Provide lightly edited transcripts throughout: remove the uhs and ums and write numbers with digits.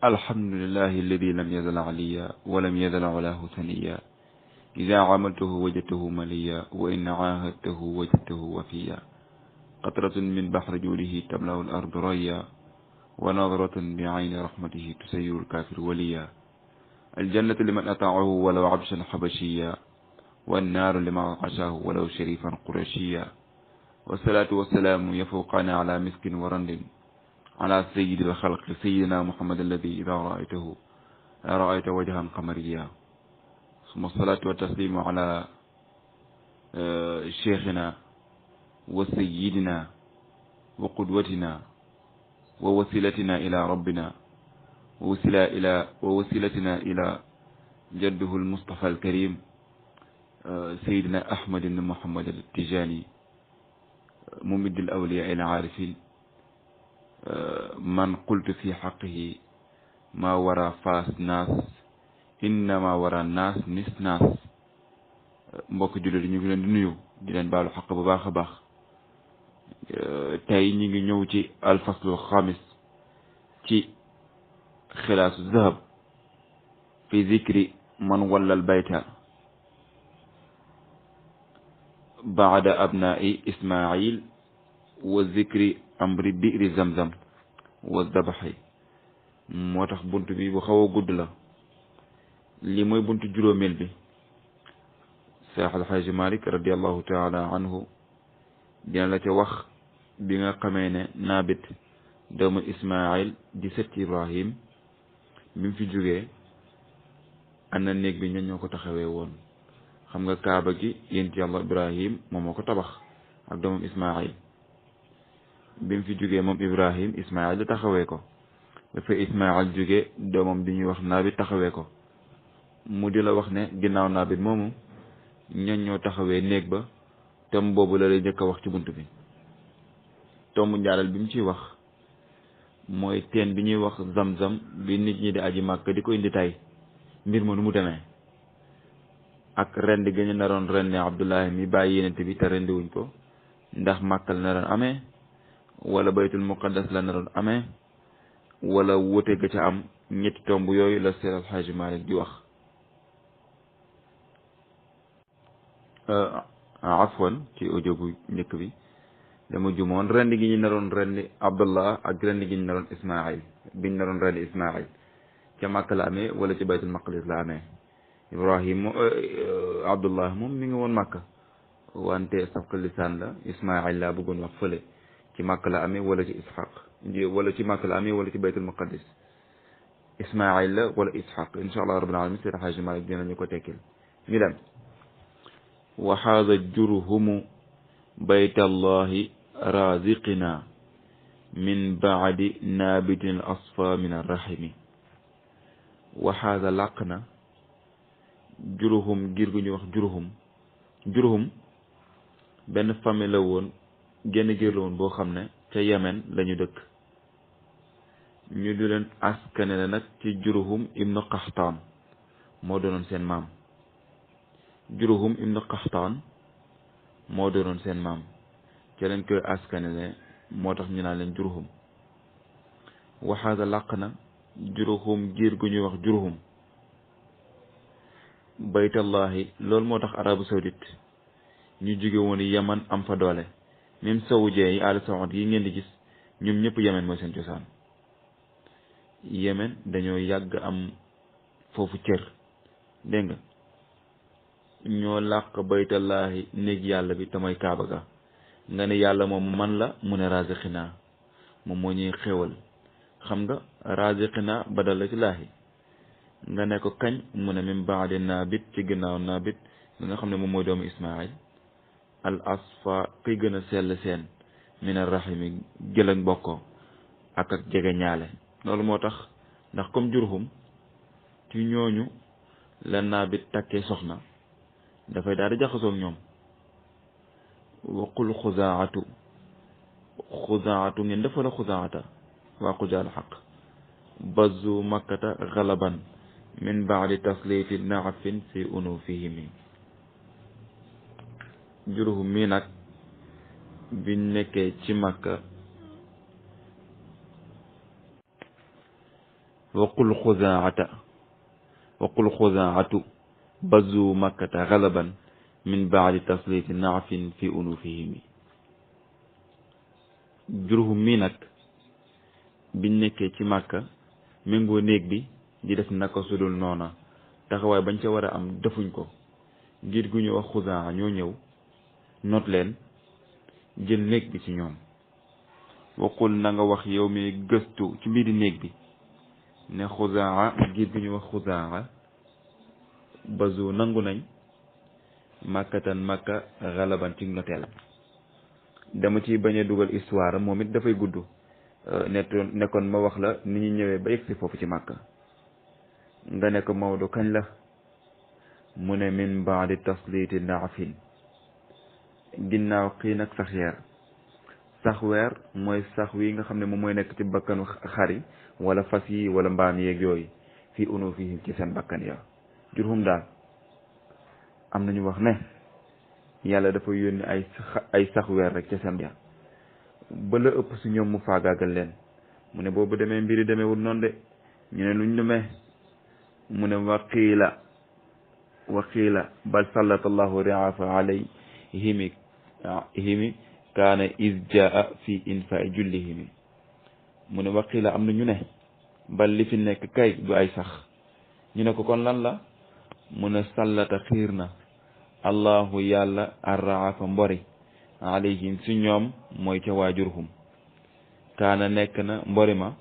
الحمد لله الذي لم يزل عليا ولم يزل علاه ثنيا إذا عملته وجدته مليا وإن عاهدته وجدته وفيا قطرة من بحر جوده تملأ الأرض ريا ونظرة بعين رحمته تسير الكافر وليا الجنة لمن أطاعه ولو عبشا حبشيا والنار لمن عشاه ولو شريفا قرشيا والصلاة والسلام يفوقان على مسك ورند على سيد الخلق سيدنا محمد الذي إذا رأيت وجها قمريا ثم الصلاة والتسليم على شيخنا وسيدنا وقدوتنا ووسيلتنا إلى ربنا ووسيلتنا إلى جده المصطفى الكريم سيدنا أحمد بن محمد التجاني ممد الأولياء العارفين من قلت في حقه ما وراء فاس ناس إنما وراء الناس نس ناس mbokk jullit ñu ngi leen di nuyu di leen baalu xaq bu baax a baax tey ñu ngi ñëw ci alfaslu xamis ci xilaasu zahab fi zikri man wallal bayta baada abnaa'i ismail wa zikri amri bi'ri zamzam wa dabaxi moo tax bunt bi bu xaw a gudd la li mooy buntu juróomeel bi Seex Alxaaji Malik radiallahu taala anhu dina la ca wax bi nga xamee ne naabit doomu ismail di sët ibrahim bi mu fi jógee ana néeg bi ñoo ko taxawee woon xam nga kaaba gi yént yàlla ibrahim moom moo ko tabax ak doomam ismail bi mu fi jógee moom ibrahim ismail da taxawee ko dafa ismail jógee doomam bi ñuy wax naabit taxawee ko mu di la wax ne ginnaaw naabit moomu ñoo taxawee néeg ba tom boobu la lay njëkk a wax ci bunt bi tombu njaaral bi mu ciy wax mooy teen bi ñuy wax zam-zam bi nit ñi di aji màkk di ko indi tay mbir ma nu mu demee ak rend ga ñu naroon rendi Abdullahi mi bàyyi yenente bi te rendi wuñ ko ndax màkka la naroon amee wala baytul muqaddas la naroon amee wala wóote ga ca am ñetti tomb yooyu la Seex Alxaaji Maalik di wax afwan ci audio bu njëkk bi dama jumoon rendi gi ñu naroon rendi Abdullah ak rendi gi ñu naroon Ismail biñ naroon rendi Ismail ca Màkka la amee wala ci baytul maqdis la amee Ibrahim Abdullah moom mi ngi woon Màkka wante safka lisaan la Ismail laa bëggoon wax fële ci Màkka la amee wala ci Ishaq wala ci Màkka la amee wala ci baytul maqdis Ismail la wala Ishaq insha allah rabbil alamin Seydi Haaji Malik dinañu ko tekkil ñu dem waxaada jurhumu baytallahi raziqina min baadi naabitin asfa min arrahimi waxaada làq na jurhum ngir gu ñu wax jurhum benn famille la woon genn giir la woon boo xam ne ca Yemen lañu dëkk ñu du leen askane la nag ci jurhum ibnu Qaxtaan moo doonoon seen maam Jurhum ibnu Qaxtaan moo doonoon seen maam ca leen koy askanele moo tax ñu naan leen Jurhum waxaada làq na Jurhum giir gu ñuy wax Jurhum baytallahi loolu moo tax arabu saoudite ñu jóge woon Yaman am fa doole même saoudien yi Al Saoud yi ngeen di gis ñoom ñëpp Yemen mooy seen cosaan Yemen dañoo yàgg am foofu cër dégg nga ñoo làq baytallahi néeg yàlla bi te mooy kaaba ga nga ne yàlla moom man la mu ne raziqina moom moo ñuy xéwal xam nga raziqina badal la ci laahi nga ne ko kañ mu ne min baadi naabit ci ginnaaw naabit nga xam ne moom mooy doomu ismail al asfa kuy gën a sell seen min arrahimi jël ak bokkoo ak jege ñaale loolu moo tax ndax comme Jurhum ci ñooñu la naabit takkee soxna dafay daal di jaxasoo ak ñoom waqul xuzaatu ngeen dafa la xuzaata waa xujaal xaq bazu makkata xalaban min baadi taslifi naafin fi unufihimi Jurhum mi nag biñ nekkee ci makka waqul xuzaatu bazu makkata galaban min baadi tasliti naafin fi unufihimi. Jurhum mi nag biñ nekkee ci màkka méngoo néeg bi di def naka sudul noona taxawaay bañ ca war a am defuñ ko. ngir gu ñu wax xuzaa ñoo ñëw noot leen jël néeg bi ci ñoom. waqul na nga wax yow mi gëstu ci mbiri néeg bi ne xuzaa ngir gu ñu wax xuzaa bazu nangu nañ màkkatan màkka xalaban ci noteel. dama ci bañ a dugal histoire moom it dafay gudd nekkoon ma wax la ni ñu ñëwee ba yegsi foofu ci màkka. nga ne ko Maodo kañ la mu ne min baadi tasliti naafin ginnaaw xii nag sax weer mooy sax wi nga xam ne moom mooy nekk ci bakkanu xari wala fas yi wala mbaam yeeg yooyu fii unufihim ci seen bakkan ya. Jurhum daal am nañu wax ne yàlla dafa yónni ay sax weer rek ca seen ya ba la ëpp si ñoom mu faagaagal leen. mu ne boobu demee mbiri demeewul noonu de ñu ne luñ demee mu ne waqiila bal sallatallahu riafa alayhimi kaana is jaa fi infai jullihimi. mu ne waqiila am na ñu ne bal li fi nekk kay du ay sax. ñu ne ko kon lan la mu ne sallata xiir na allahu yàlla arraafa mbori alayhim si ñoom mooy ca waa Jurhum. kaana nekk na mbori ma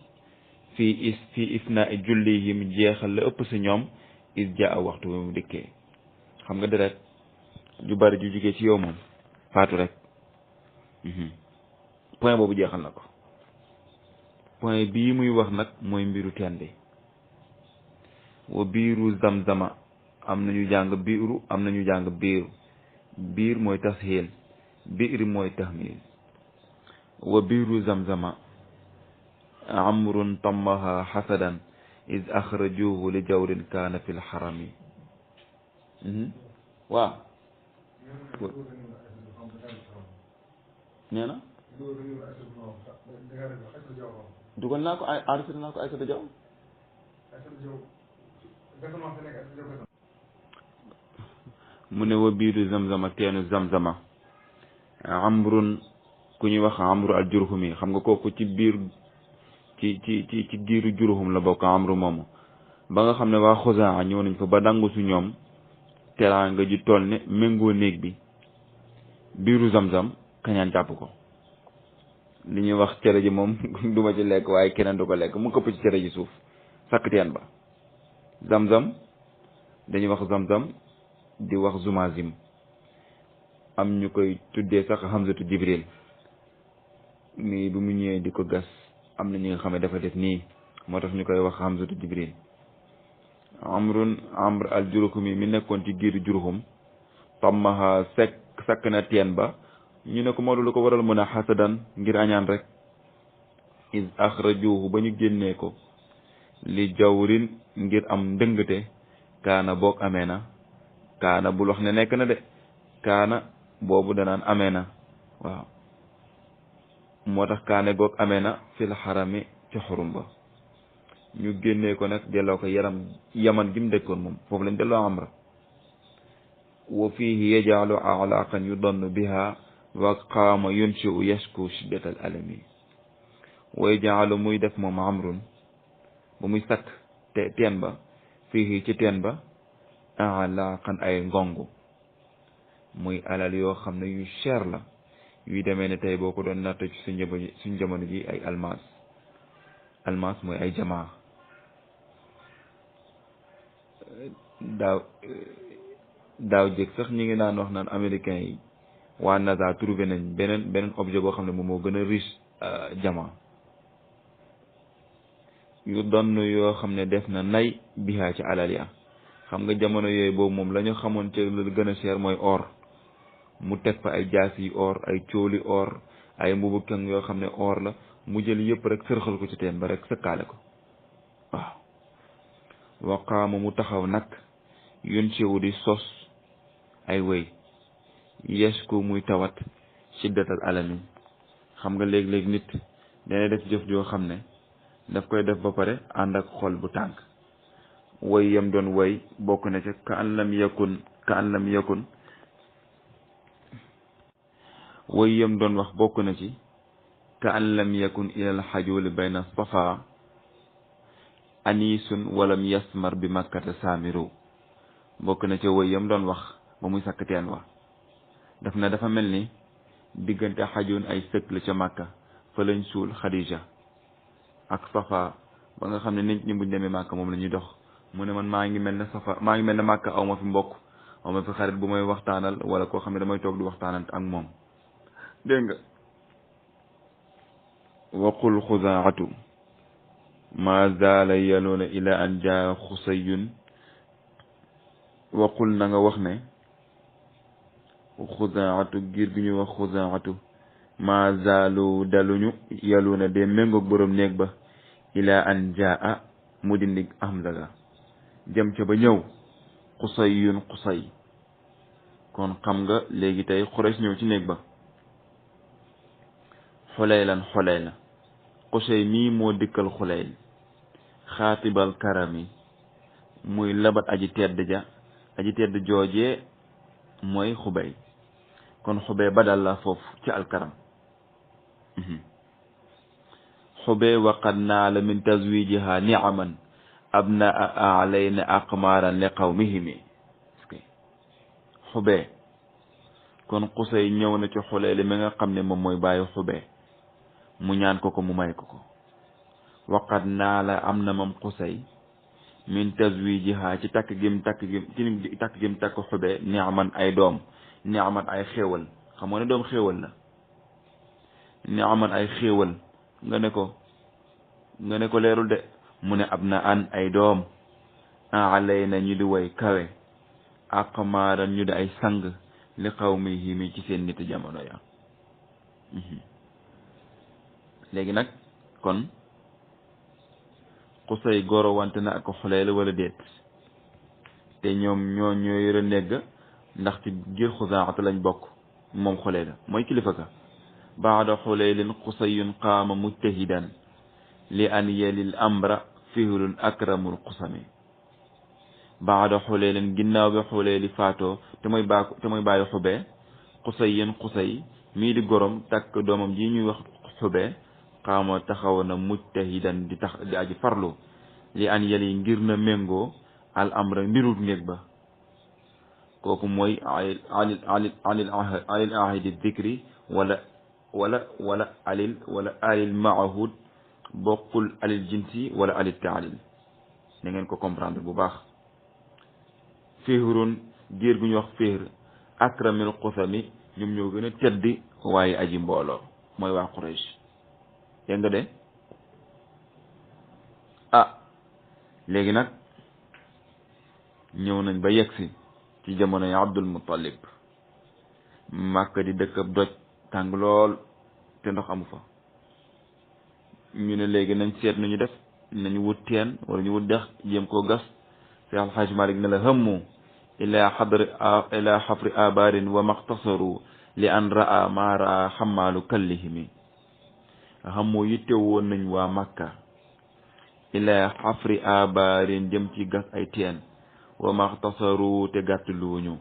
fii ifna jullihim jeexal la ëpp si ñoom is jaa waxtu bi mu dikkee. xam nga deret ju bari ju jugee ci yow moom faatu rek. point boobu jeexal na ko. point bii muy wax nag mooy mbiru teen bi. wa biiru zamzama am nañu jàng biiru am nañu jàng biiru. biir mooy tasxiil biir mooy tahmiil. wa biiru zamzama amrun tammaha xasadan is axrajuhu li jawrin kaana fi lxarami. waaw nee na dugal naa ko ay enregistré naa ko Aïssata Diaw. mu ne wa biiru zamzama teenu zamzama amrun ku ñuy wax amru al jurhumi. xam nga kooku ci biir ci giiru Jurhum la bokk. amru moomu ba nga xam ne waa Xuzaa ñëw nañ fa ba dangu su ñoom teraanga ji toll ne méngoo néeg bi biiru zamzam kañaan jàpp ko. li ñuy wax cere ji moom duma ci lekk waaye keneen du ko lekk mu këpp ci cere ji suuf sakk teen ba. zamzam dañuy wax zamzam di wax zumazim am ñu koy tuddee sax hamzatu jibril nii bi mu ñëwee di ko gas am na ñi nga xam ne dafa def nii moo tax ñu koy wax hamzatu jibril. amr al jurhumi mi nekkoon ci giiru Jurhum tammaha sakk na teen ba. ñu ne ko Maodo lu ko waral mën a xasadan ngir añaan rek. is axrajuhu ba ñu génnee ko li jawrin ngir am ndëngte kaana boog amee na. kaana bul wax ne nekk na de kaana boobu danaan amee na. waaw moo tax kaane goog amee na fil xarami ci xurum ba. ñu génnee ko nag delloo ko yaman gi mu dëkkoon moom foofu lañ delloo amra. wa fiihi yajaalu alaqan yudannu biha wa qaama yunshiu yashku shiddat al alami. wa yajaalu muy def moom amrun ba muy sakk teen ba fiihi ci teen ba alaqan ay ngongu muy alal yoo xam ne yu cher la yuy demee ne tey boo ko doon natt ci suñ jamono ji ay almas mooy ay jamaa. daaw jëg sax ñi ngi naan wax naan américains yi waa NASA trouvé nañ beneen objet boo xam ne moom moo gën a riche jamaa yu donn yoo xam ne def na nay bihaa ci alal ya. xam nga jamono yooyu boobu moom la ñu xamoon ci lu gën a cher mooy or. mu teg fa ay jaasi or ay cóoli or ay mbubu keng yoo xam ne or la mu jël yëpp rek sërxal ko ci teen ba rek sëkkaale ko. waaw waqaama mu taxaw nag yun siwu di sos ay wëy yes ko muy tawat shiddatal alami. xam nga léeg-léeg nit dana def jëf joo xam ne daf koy def ba pare ànd ak xol bu tàng. way yam doon way bokk na ca ka an lam yakun way yam doon wax bokk na ci ka an lam yakun ilal xajuli bayna safa anisun walam yasmar bi makkata saamiru. bokk na ca way yam doon wax ba muy sakk teen wa daf na dafa mel ni diggante xajun ay sëkk la ca màkka fa lañ suul Xadija ak safa ba nga xam ne nit ñi buñ demee màkka moom la ñuy dox. mu ne man maa ngi mel ne màkka aw ma fi mbokk aw ma fi xarit bu may waxtaanal wala koo xam ne damay toog di waxtaanal ak moom. dégg nga waqul xuzaatu ma zaala yaloona ila an jaa xusayun. waqul na nga wax ne xuzaatu giir gi ñu wax xuzaatu ma zaalu daluñu yaloona de méngoog borom néeg ba ila an jaa mu dindi Hamza ga jëm ca ba ñëw xusay kon xam nga léegi tey Quraysh ñëw ci néeg ba. xulaylan xulayla xusay mii moo dikkal xulayl xaatibal karami muy labat aji tedd joojee mooy xubay kon xubay badal la foofu ci alkaram. xubay waqad naala min tazwijiha niaman abnaa alayna aqmaaran li qawmihimi. xubee kon xusay ñëw na ci xulayli mi nga xam ne moom mooy bàyyi xubee mu ñaan ko mu may ko waqad naa la am na moom xusay min tazwijiha ci takk gim takk xubee niaman ay doom niaman ay xéewal xam nga ne doom xéewal la niaman ay xéewal nga ne ko leerul de mu ne ab na an ay doom alay na ñu di way kawe aqmaaran ñu di ay sang li qawmihim ci seen nit jamono ya. léegi nag kon xusay goro wante na ak xulayl wala déet te ñoom ñoo yore negg ndax ci giir xuzaat lañ bokk. moom xulayl mooy kilifa ka baada xulaylin xusayun qaama mujtahidan li an yelil amra fihlun akramul xusami. baada xuleylin ginnaaw bi xuleyli faatoo te mooy bàyyi xubee xusay mii di gorom takk doomam ji ñuy wax xubee xaama taxaw na mujtahidan di aji farlu li an yeli ngir na méngoo al amra mbirut néeg ba. kooku mooy alil ahidi dikri wala alil maahud bokkul alil jinsi wala alil taalil. na ngeen ko comprendre bu baax. fihrun giir gu ñu wax fihr akramil xusami ñoom ñoo gën a teddi waaye aji mbooloo mooy waa Quraysh. dégg nga de léegi nag ñëw nañ ba yegsi ci jamono yi Abdul Muttalib. Màkka di dëkk ab doj tàng lool te ndox amu fa. ñu ne léegi nañ seet nu ñu def nañu wut teen wala ñu wut dex jéem koo gas. Seex Alxaaj Maalik ne la hëmmu ila xafri abarin wa maxtasaru li an raa ma raa xamaalu kallihimi. hëmmu yitte woon nañ waa Makka ila xafri abarin jëm ci gas ay teen wa maxtasaru te gàtt luuñu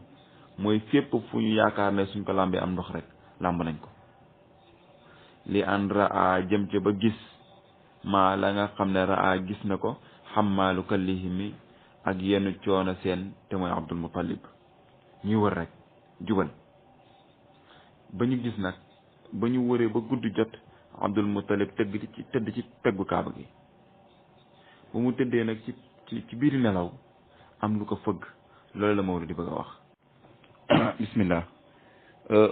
mooy fépp fu ñu yaakaar ne suñ ko làmbee am ndox rek làmb nañ ko. li an raa jëm ca ba gis maa la nga xam ne raa gis na ko xamaalu kallihimi ak yenn coono seen te mooy Abdul Muttalib. ñuy wër rek jubal ba ñu gis nag ba ñu wëree ba gudd jot Abdul Muttalib tëdd ci peggu kaaba gi. ba mu tëddee nag ci biir nelaw am lu ko fëgg. loolu la Maodo di bëgg a wax. bismillah.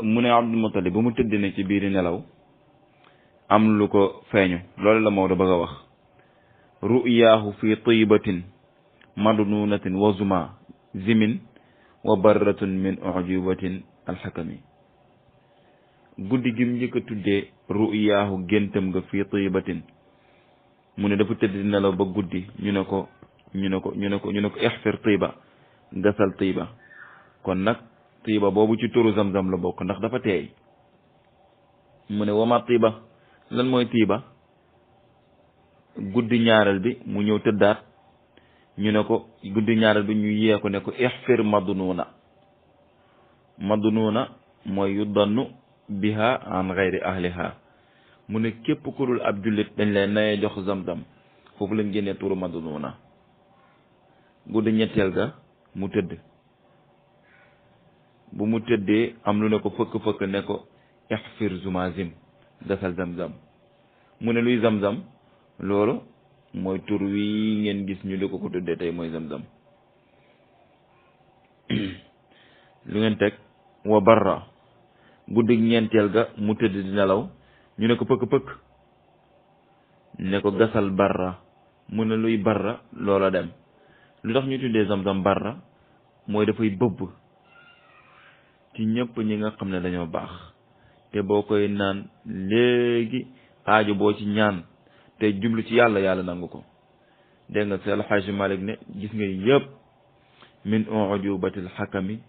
mu ne Abdul Muttalib ba mu tëddee nag ci biir nelaw am lu ko feeñu. loolu la Maodo bëgg a wax. ru'yaahu fi taybatin madnunatin wa zuma zimin wa barratun min ujubatin alxakami. guddi gim njëkk a tuddee ru'yaahu géntam nga fii taybatin mu ne dafa tëdd nelaw ba guddi ñu ne ko ixfir tiba gasal tiba. kon nag tiba boobu ci turu zamzam la bokk ndax dafa teey. mu ne wama tiba lan mooy tiba guddi ñaareel bi mu ñëw tëddaat ñu ne ko guddi ñaareel bi ñu yee ko ne ko ixfir madnuuna mooy yu donnu biha an gayri ahliha mu ne képp ku dul ab jullit dañ leen naye jox zam-zam foofu lañ génnee turu madnuuna guddi ñetteel ga mu tëdd bu mu tëddee am lu ne ko fëkk-fëkk ne ko ixfir zumazim gasal zam-zam mu ne luy zam-zam loolu mooy tur wi ngeen gis ñu di ko tuddee tey mooy zam-zam lu ngeen teg wa barra guddi ñeenteel ga mu tëdd di nelaw ñu ne ko pëkk-pëkk ne ko gasal barra mu ne luy barra loola dem lu tax ñu tuddee zam-zam barra mooy dafay bëbb ci ñëpp ñi nga xam ne dañoo baax te boo koy naan léegi aajo boo ci ñaan te jublu ci yàlla nangu ko dégg nga Seex Alxaaji Malik ne gis nga yëpp min ujubatil xakami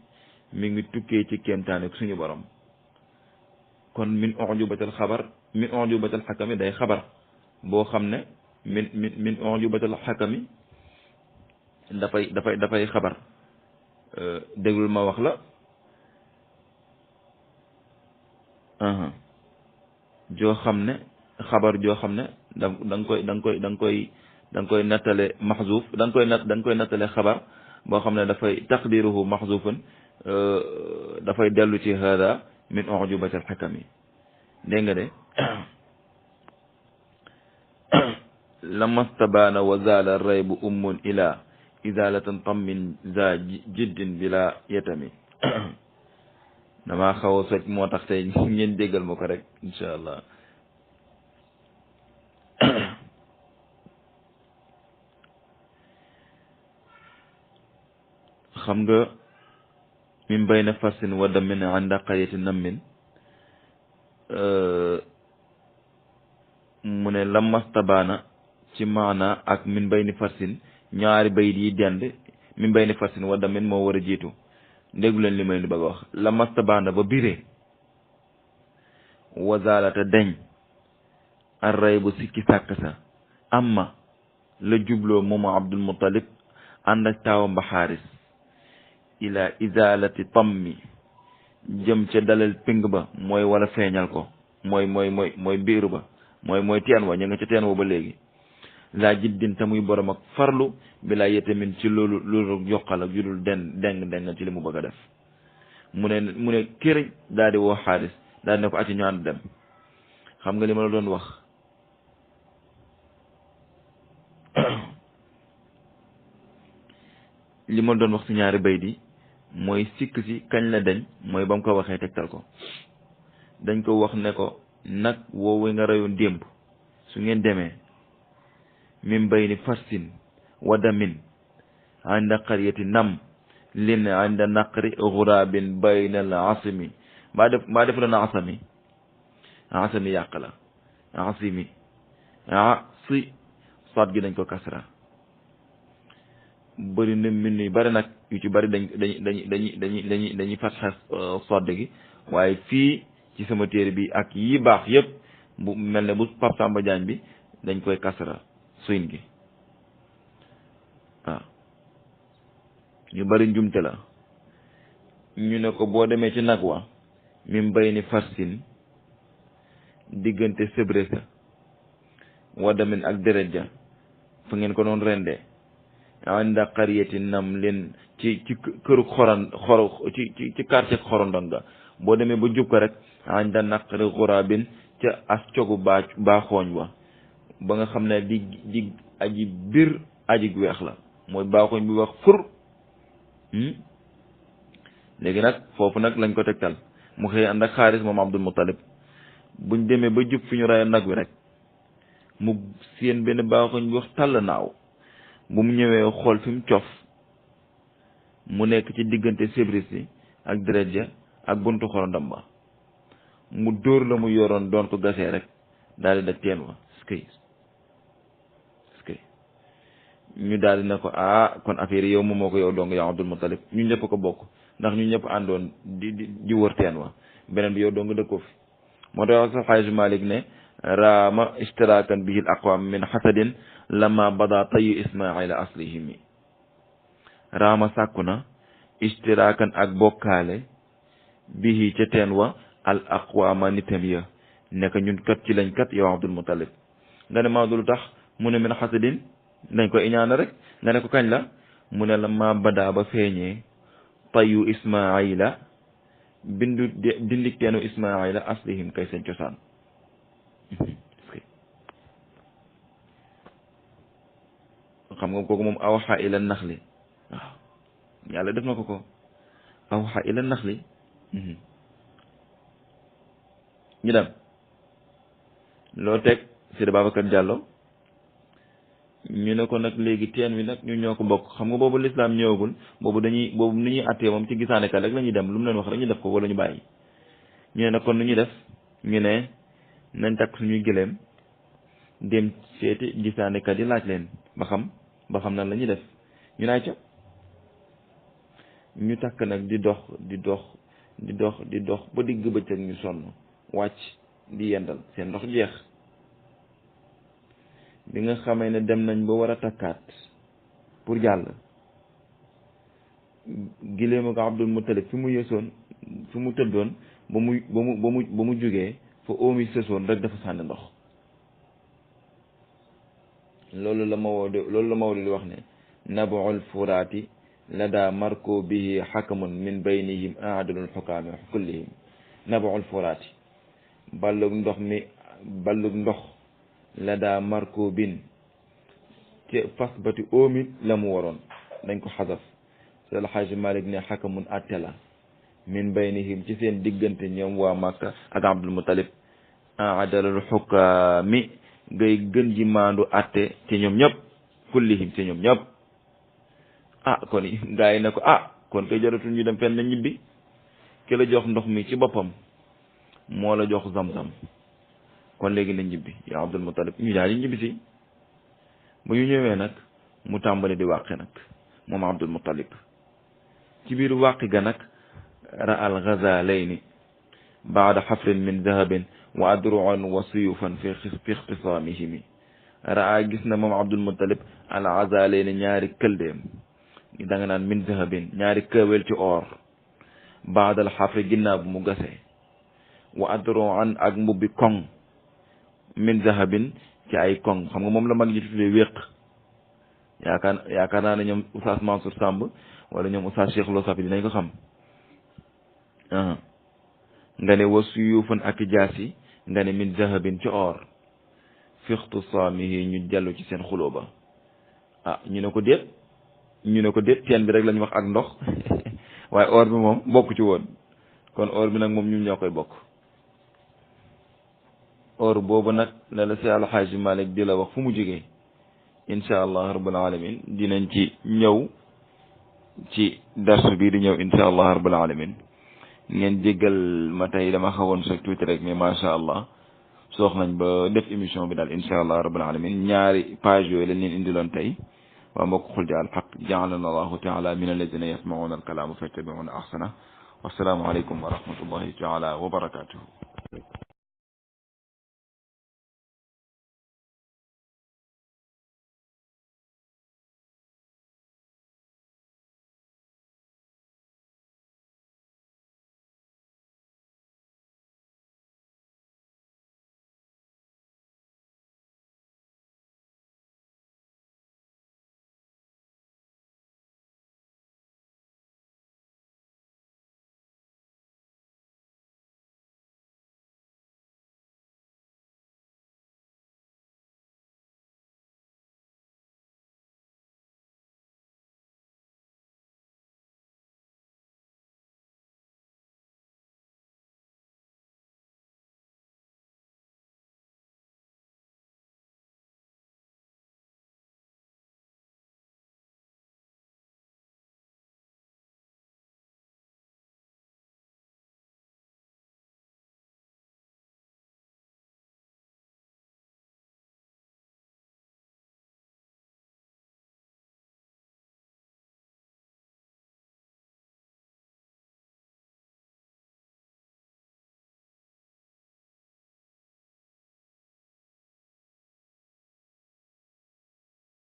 mi ngi tukkee ci kéemtaane suñu borom kon min ujubatil xakami day xabar boo xam ne min ujubatil xakami dafay xabar déglul ma wax la joo xam ne xabar joo xam ne da nga koy nattale maxzuuf da nga koy nattale xabar boo xam ne dafay taqdiruhu maxzuufan dafay dellu ci hada min ujubati alxakami dégg nga de lamastabaana wa zaala raybu ummun ila izalatan tammin za jiddin bila yetami damaa xaw a soj moo tax tey ngeen déggal ma ko rek incha allah xam nga min bayna farsin wa damin anda qaryati nammin mu ne lamastabaana ci maana ak min bayni farsin ñaari bayit yi dend min bayni farsin wa damin moo war a jiitu déggu leen li may li bëgg a wax lamastabaana ba biree wazalata deñ ar ray bu sikki sàkk sa amma la jubloo moom Abdul Muttalib ànd ak taawam ba Xaaris ila izalati tammi jëm ca dalal ping ba mooy wala feeñal ko mooy biiru ba mooy teen wa ña nga ca teen wa ba léegi laa jiddin te muy borom ak farlu bi laa yetamin ci loolu yokkal ak judul deng ci li mu bëgg a def mu ne këriñ daal di woo Xaaris daal di ne ko ati ñu ànd dem xam nga li ma la doon wax li ma doon wax si ñaari bay di mooy sikk si kañ la deñ mooy ba mu ko waxee tegtal ko dañ ko wax ne ko nag woowu nga reyoon démb su ngeen demee min bayni farsin wa damin inda qaryati nam lin inda naqri ghurabin bayna al asimi maa def la na asami yàq la asimi si soit gi dañ ko kasra bëri na min yu bëri nag yu ci bëri dañuy fatxa sodd gi waaye fii ci sama téere bi ak yi baax yëpp bu mel ne bu Pape Samba Diagne bi dañ koy kasra suyn gi waaw ñu bëri njumte la ñu ne ko boo demee ci nag wa min bay ni farsin diggante sébresa wadamin ak deret ja fa ngeen ko doon rendee inda qaryati nam leen ci këru ci quartier xorondong ga boo demee ba jub ko rek inda naqri xurabin ca as cogu baaxooñ wa ba nga xam ne di aji bir aji weex la mooy baaxooñ bi wax fur léegi nag foofu nag lañ ko tegtal mu xëy ànd ak Xaaris moom Abdul Muttalib buñ demee ba jub fi ñu rey nag wi rek mu seen benn baaxooñ bi wax tàll naaw bu mu ñëwee xool fi mu cof mu nekk ci diggante sébris yi ak deret ja ak buntu xorondam ba mu dóor la mu yoroon doon ko gasee rek daal di daj teen wa skay ñu daal di ne ko kon affaire yi yow moom moo ko yow dong yow Abdul Muttalib ñu ñëpp ko bokk ndax ñu ñëpp àndoon di wër teen wa beneen bi yow dong dëkkoo fi moo tax sax Xaaji Malik ne raama ishtirakan bihi al aqwam min xasadin lama bada tayu ismaila aslihimi raama sàkku na ishtirakan ak bokkaale bihi ca teen wa al aqwama nitam ya nekk ñun kat ci lañ kat yow Abdul Muttalib nga ne Maodo lu tax mu ne min xasadin dañ ko iñaana rek nga ne ko kañ la mu ne lama bada ba feeñee tayu ismaila bindu dindik teenu ismaila aslihim kay seen cosaan xam nga kooku moom awxa ila naxli waaw yàlla def na ko awxa ila naxli ñu dem loo teg Seydi Babacar Diallo ñu ne ko nag léegi teen wi nag ñu ñoo ko bokk xam nga boobu lislaam ñëwagul boobu ni ñuy attee moom ci gisaane kat rek la ñuy dem lu mu leen wax rek ñu def ko wala ñu bàyyi ñu ne nag kon nu ñuy def ñu ne nañ takk suñuy gëléem dem seeti gisaane kat yi laaj leen ba xam nan la ñuy def ñu naay ca ñu takk nag di dox ba digg bëccëg ñu sonn wàcc di yendal seen ndox jeex bi nga xamee ne dem nañ ba war a takkaat pour jàll giléem ak Abdul Muttalib fi mu yësoon fi mu tëddoon ba mu jógee fa óomi sësoon rek dafa sànni ndox loolu la Maodo di wax ne nabul furaati la daa marko bihi xakamun min baynihim aadalul xukaami kullihim nabul furaati ballug ndox la daa marko bin ci fas bati óomit la mu waroon dañ ko xasaf Seydi El Hadji Malick ne xakamun atte la min baynihim ci seen diggante ñoom waa Makka ak Abdul Muttalib aadalul xukaami ngay gën ji maandu atte ci ñoom ñëpp kullihim ci ñoom ñëpp kon gaa yi ne ko kon koy jaratul ñu dem fenn ñibbi ki la jox ndox mi ci boppam moo la jox zam-zam kon léegi na ñibbi yaa Abdul Muttalib ñu daal di ñibbi si bu ñu ñëwee nag mu tàmbali di wàqi nag moom Abdul Muttalib ci biir wàqi ga nag ra al ghazalayni baada xafrin min dahabin wa adruan wa suyufan fi ixtisaamihimi raa gis na moom Abdul Muttalib al ghazalayni ñaari këldeem da nga naan min dahabin ñaari këwel ci or baadal xafri ginnaaw bu mu gasee wa adruan ak mbubbi koŋ min dahabin ci ay koŋ xam nga moom la mag ñi tuddee wéq yaakaar naa ne ñoom Oustaz Mansour Samb wala ñoom Oustaz Cheikh Lo Safi dinañ ko xam nga ne wa suyufan ak jaasi nga ne min dahabin ci or fixtu saamihi ñu jallu ci seen xuloo ba ñu ne ko déet teen bi rek lañ wax ak ndox waaye or bi moom bokk ci woon kon or bi nag moom ñun ñoo koy bokk or boobu nag la la Seydi El Hadji Malick di la wax fu mu jógee incha allah rabbul alamin dinañ ci ñëw ci darsu bii di ñëw incha allah rabbul alamin ngeen jéggal ma tey dama xawoon soog tuuti rek mais macha allah soox nañ ba def émission bi daal incha allah rabbul alamin ñaari page yooyu lañ leen indiloon tey waa mbokk xul ja alxaq jaalana allahu taala min alladina yasmauna alkalaama fayattabiuna ahsana wassalaamu aleykum wa rahmatullahi taala wa barakatuhu